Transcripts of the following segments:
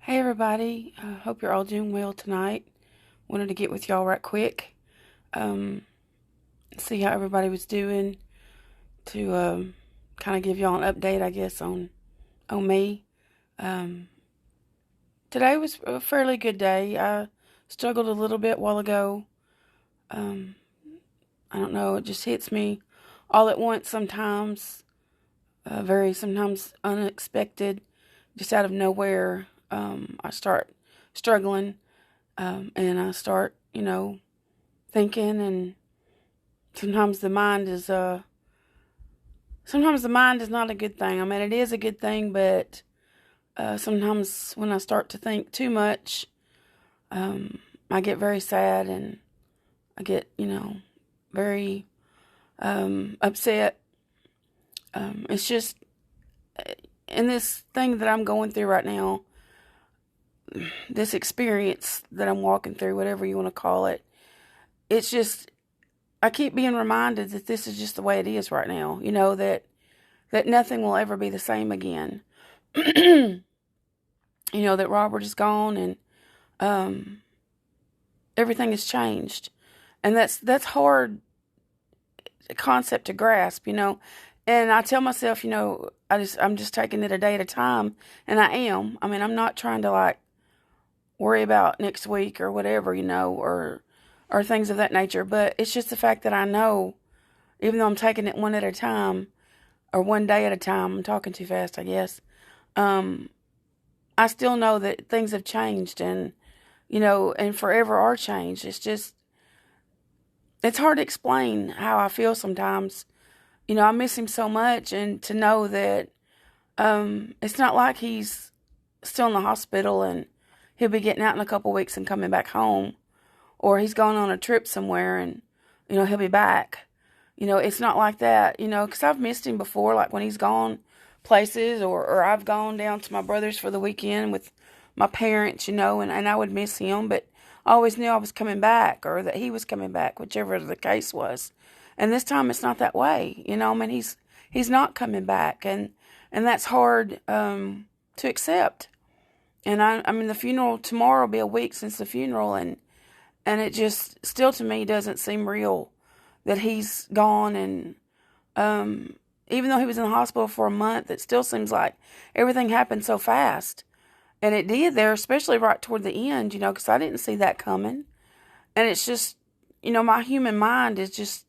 Hey everybody, hope you're all doing well tonight. Wanted to get with y'all right quick, um, see how everybody was doing, to kind of give y'all an update, I guess, on me. Um, Today was a fairly good day. I struggled a little bit while ago. Um, I don't know, it just hits me all at once sometimes, very sometimes unexpected, just out of nowhere. I start struggling. And I start, thinking, and sometimes the mind is sometimes the mind is not a good thing. I mean, it is a good thing, but sometimes when I start to think too much, I get very sad, and I get, very upset. It's just in this thing that I'm going through right now, this experience that I'm walking through, whatever you want to call it. It's just, I keep being reminded that this is just the way it is right now. That nothing will ever be the same again. That Robert is gone, and um, everything has changed, and that's hard concept to grasp. And I tell myself, I'm just taking it a day at a time, and I am. I mean, I'm not trying to like worry about next week or whatever, or things of that nature. But it's just the fact that I know, even though I'm taking it one at a time, or one day at a time, I'm talking too fast, I guess. Um, I still know that things have changed, and forever are changed. It's hard to explain how I feel sometimes. I miss him so much, and to know that, it's not like he's still in the hospital and he'll be getting out in a couple weeks and coming back home, or he's going on a trip somewhere and, he'll be back. It's not like that, because I've missed him before, like when he's gone places, or I've gone down to my brother's for the weekend with my parents, and I would miss him, but I always knew I was coming back, or that he was coming back, whichever the case was. And this time it's not that way, I mean, he's not coming back, and that's hard, to accept. And I mean, the funeral tomorrow will be a week since the funeral, and it just still to me doesn't seem real that he's gone. And even though he was in the hospital for a month, it still seems like everything happened so fast. And it did there, especially right toward the end, because I didn't see that coming. And it's just, my human mind is just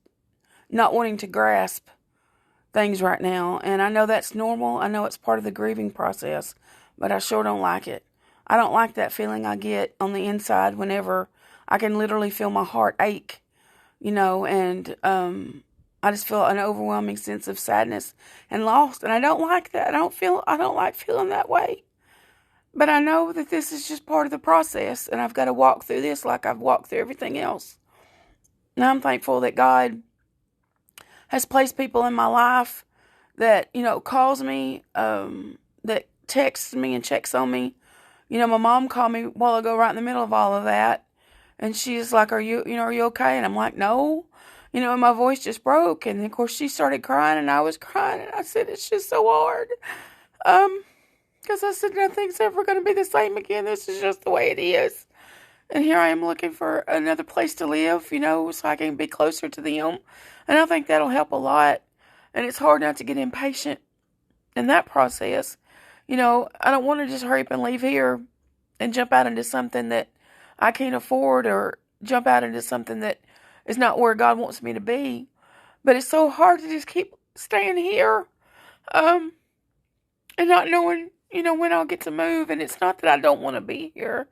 not wanting to grasp things right now. And I know that's normal. I know it's part of the grieving process, but I sure don't like it. I don't like that feeling I get on the inside whenever I can literally feel my heart ache, and I just feel an overwhelming sense of sadness and loss. And I don't like that. I don't like feeling that way. But I know that this is just part of the process, and I've got to walk through this like I've walked through everything else. And I'm thankful that God has placed people in my life that, calls me, that texts me and checks on me. My mom called me a while ago right in the middle of all of that. And she's like, are you okay? And I'm like, no. And my voice just broke. And of course she started crying, and I was crying. And I said, it's just so hard. Because I said, nothing's ever going to be the same again. This is just the way it is. And here I am looking for another place to live, so I can be closer to them. And I think that'll help a lot. And it's hard not to get impatient in that process. I don't want to just hurry up and leave here and jump out into something that I can't afford, or jump out into something that is not where God wants me to be. But it's so hard to just keep staying here, and not knowing, when I'll get to move. And it's not that I don't want to be here,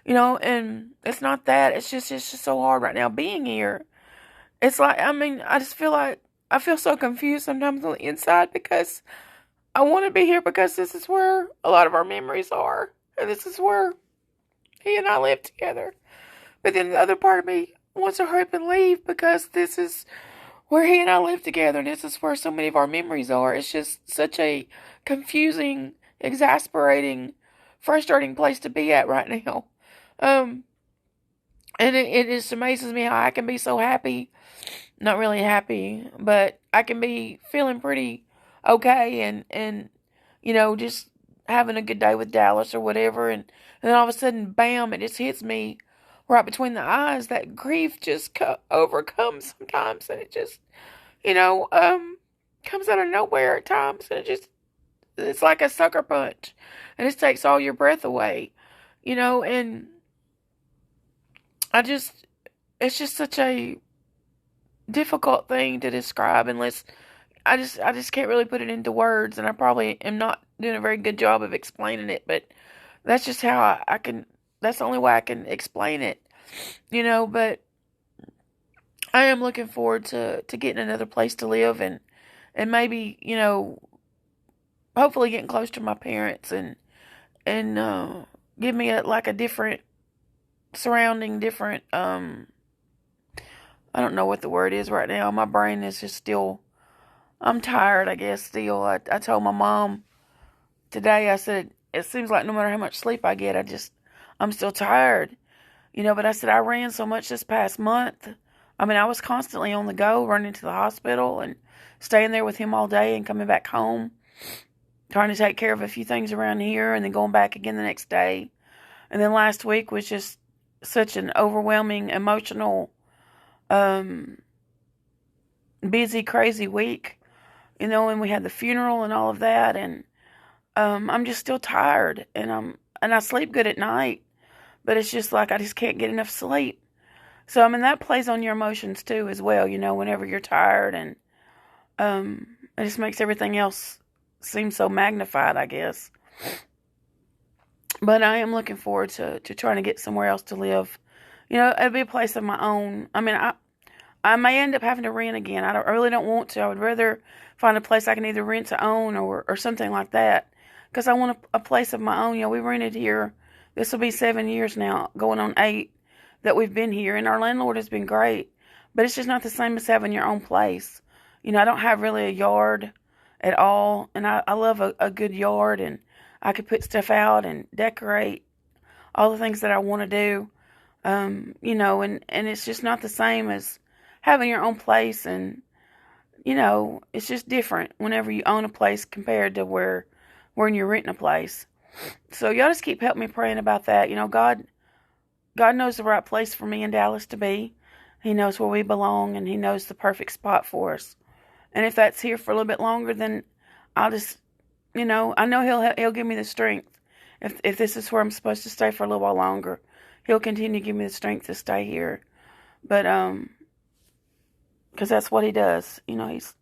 and it's not that. It's just so hard right now being here. It's like, I mean, I just feel like I feel so confused sometimes on the inside, because I want to be here because this is where a lot of our memories are. And this is where he and I lived together. But then the other part of me wants to hurry up and leave, because this is where he and I live together. And this is where so many of our memories are. It's just such a confusing, exasperating, frustrating place to be at right now. Um, and it just amazes me how I can be so happy. Not really happy, but I can be feeling pretty okay, and just having a good day with Dallas or whatever, and then all of a sudden, bam, it just hits me right between the eyes. That grief just overcomes sometimes, and it just, comes out of nowhere at times, and it's like a sucker punch, and it takes all your breath away, and it's just such a difficult thing to describe unless I just can't really put it into words, and I probably am not doing a very good job of explaining it, but that's just how I can, that's the only way I can explain it, but I am looking forward to getting another place to live and maybe, hopefully getting close to my parents and give me a different surrounding, different, I don't know what the word is right now. My brain is just still, I'm tired, I guess, still. I told my mom today, I said, it seems like no matter how much sleep I get, I'm still tired. But I said, I ran so much this past month. I mean, I was constantly on the go, running to the hospital and staying there with him all day and coming back home, trying to take care of a few things around here and then going back again the next day. And then last week was just such an overwhelming, emotional, busy, crazy week, and we had the funeral and all of that, and I'm just still tired, and I sleep good at night, but it's just like I just can't get enough sleep. So I mean that plays on your emotions too as well, whenever you're tired, and it just makes everything else seem so magnified, I guess. But I am looking forward to trying to get somewhere else to live. It'll be a place of my own. I mean, I may end up having to rent again. I really don't want to. I would rather find a place I can either rent to own or something like that. Because I want a place of my own. We rented here. This will be 7 years now, going on 8, that we've been here. And our landlord has been great. But it's just not the same as having your own place. I don't have really a yard at all. And I love a good yard. And I could put stuff out and decorate all the things that I want to do. And it's just not the same as having your own place, and it's just different whenever you own a place compared to when you're renting a place. So y'all just keep helping me praying about that. God knows the right place for me in Dallas to be. He knows where we belong, and He knows the perfect spot for us. And if that's here for a little bit longer, then I'll just, I know He'll give me the strength. If this is where I'm supposed to stay for a little while longer, He'll continue to give me the strength to stay here. But because that's what He does. He's,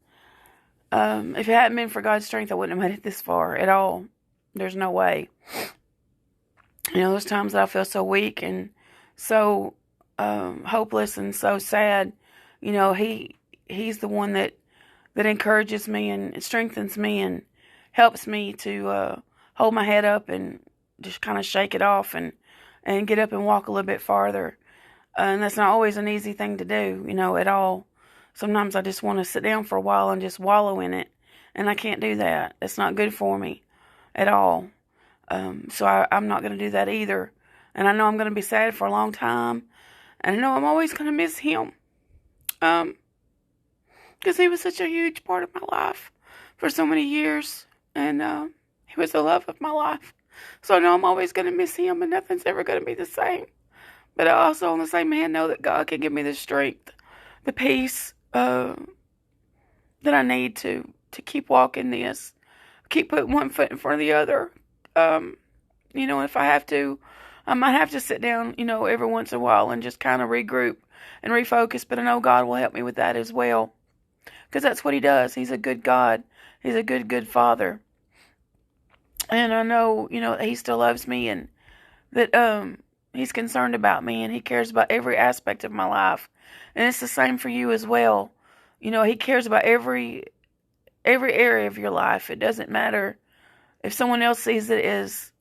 if it hadn't been for God's strength, I wouldn't have made it this far at all. There's no way. Those times that I feel so weak and so hopeless and so sad, He's the one that encourages me and strengthens me and helps me to hold my head up and just kind of shake it off and get up and walk a little bit farther. And that's not always an easy thing to do, at all. Sometimes I just want to sit down for a while and just wallow in it. And I can't do that. It's not good for me at all. So I'm not going to do that either. And I know I'm going to be sad for a long time. And I know I'm always going to miss Him. Because He was such a huge part of my life for so many years. And He was the love of my life. So I know I'm always going to miss Him, and nothing's ever going to be the same. But I also, on the same hand, know that God can give me the strength, the peace that I need to keep walking this, keep putting one foot in front of the other. If I have to, I might have to sit down, every once in a while and just kind of regroup and refocus. But I know God will help me with that as well, because that's what He does. He's a good God. He's a good, good Father. And I know, that He still loves me, and that He's concerned about me, and He cares about every aspect of my life. And it's the same for you as well. He cares about every area of your life. It doesn't matter if someone else sees it as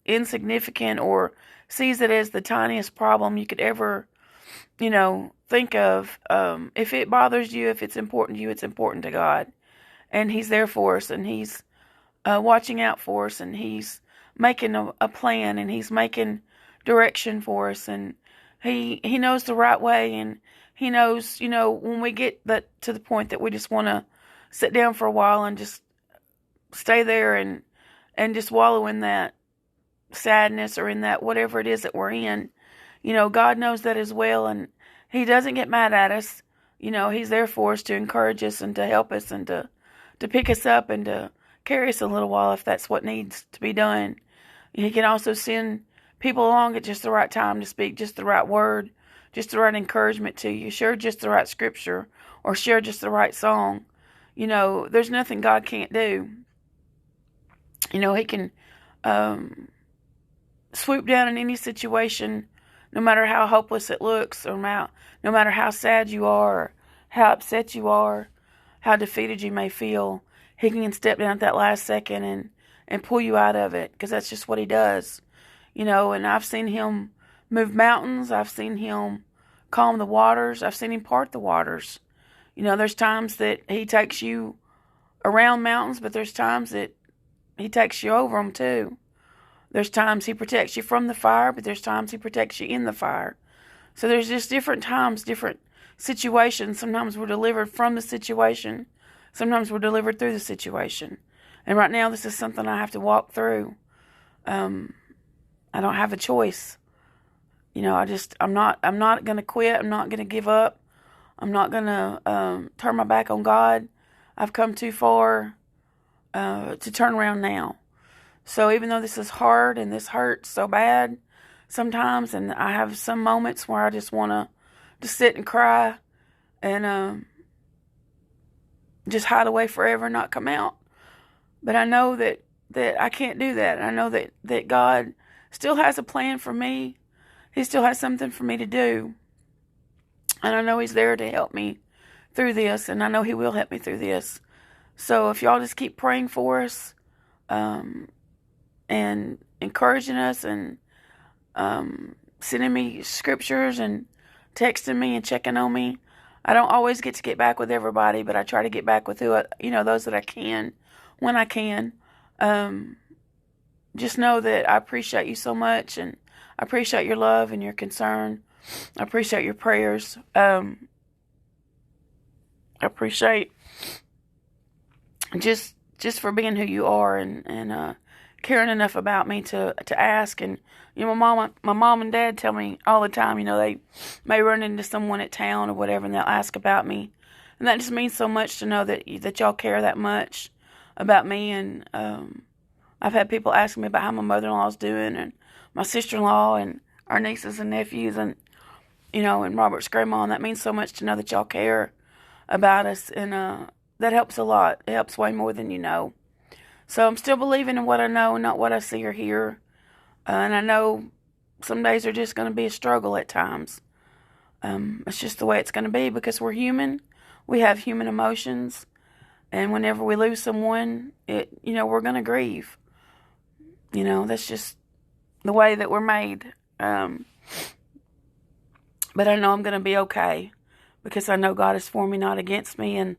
insignificant or sees it as the tiniest problem you could ever, think of. If it bothers you, if it's important to you, it's important to God. And He's there for us, and He's watching out for us, and He's making a plan, and He's making direction for us, and He knows the right way, and He knows, when we get to the point that we just want to sit down for a while and just stay there and and just wallow in that sadness or in that whatever it is that we're in. You know, God knows that as well, and He doesn't get mad at us. You know, He's there for us to encourage us and to help us and to pick us up and to carry us a little while if that's what needs to be done. He can also send people along at just the right time to speak just the right word, just the right encouragement to you, share just the right scripture, or share just the right song. You know, there's nothing God can't do. You know, He can swoop down in any situation, no matter how hopeless it looks, or no matter how sad you are, or how upset you are, how defeated you may feel. He can step down at that last second and pull you out of it, because that's just what He does. You know, and I've seen Him move mountains. I've seen Him calm the waters. I've seen Him part the waters. You know, there's times that He takes you around mountains, but there's times that He takes you over them too. There's times He protects you from the fire, but there's times He protects you in the fire. So there's just different times, different situations. Sometimes we're delivered from the situation. Sometimes we're delivered through the situation. And right now, this is something I have to walk through. I don't have a choice. You know, I'm not going to quit. I'm not going to give up. I'm not going to turn my back on God. I've come too far to turn around now. So even though this is hard and this hurts so bad sometimes, and I have some moments where I just want to sit and cry and just hide away forever and not come out. But I know that I can't do that. I know that God still has a plan for me. He still has something for me to do. And I know He's there to help me through this, and I know He will help me through this. So if y'all just keep praying for us, and encouraging us, and sending me scriptures and texting me and checking on me. I don't always get back with everybody, but I try to get back with those that I can when I can. Just know that I appreciate you so much, and I appreciate your love and your concern. I appreciate your prayers. I appreciate just for being who you are and caring enough about me to ask. And you know, my mom and dad tell me all the time, you know, they may run into someone at town or whatever, and they'll ask about me, and that just means so much to know that y'all care that much about me. And I've had people ask me about how my mother-in-law's doing, and my sister-in-law, and our nieces and nephews, and you know, and Robert's grandma, and that means so much to know that y'all care about us, and that helps a lot. It helps way more than you know. So I'm still believing in what I know, not what I see or hear. And I know some days are just going to be a struggle at times. It's just the way it's going to be, because we're human. We have human emotions. And whenever we lose someone, we're going to grieve. You know, that's just the way that we're made. But I know I'm going to be okay, because I know God is for me, not against me. And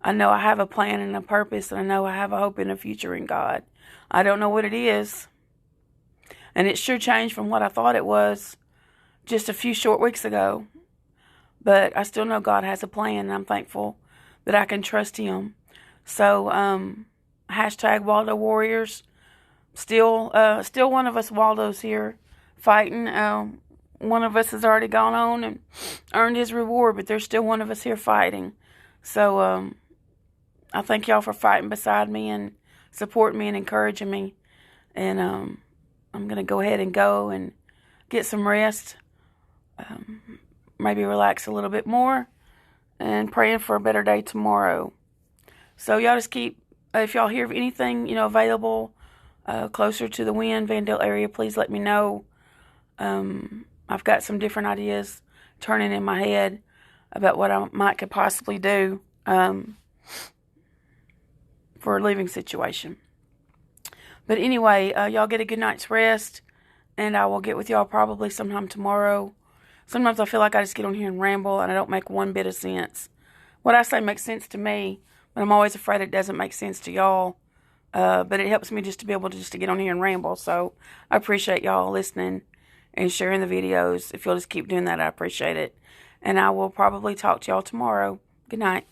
I know I have a plan and a purpose, and I know I have a hope and a future in God. I don't know what it is, and it sure changed from what I thought it was just a few short weeks ago. But I still know God has a plan, and I'm thankful that I can trust Him. So, hashtag Waldo Warriors. Still one of us Waldos here fighting. One of us has already gone on and earned his reward, but there's still one of us here fighting. So, I thank y'all for fighting beside me and supporting me and encouraging me. And I'm going to go ahead and go and get some rest. Maybe relax a little bit more. And praying for a better day tomorrow. So y'all just keep, if y'all hear of anything, available closer to the Vandale area, please let me know. I've got some different ideas turning in my head about what I could possibly do. For a living situation. But anyway, y'all get a good night's rest, and I will get with y'all probably sometime tomorrow. Sometimes I feel like I just get on here and ramble, and I don't make one bit of sense. What I say makes sense to me, but I'm always afraid it doesn't make sense to y'all. But it helps me just to be able to get on here and ramble. So I appreciate y'all listening and sharing the videos. If you'll just keep doing that, I appreciate it. And I will probably talk to y'all tomorrow. Good night.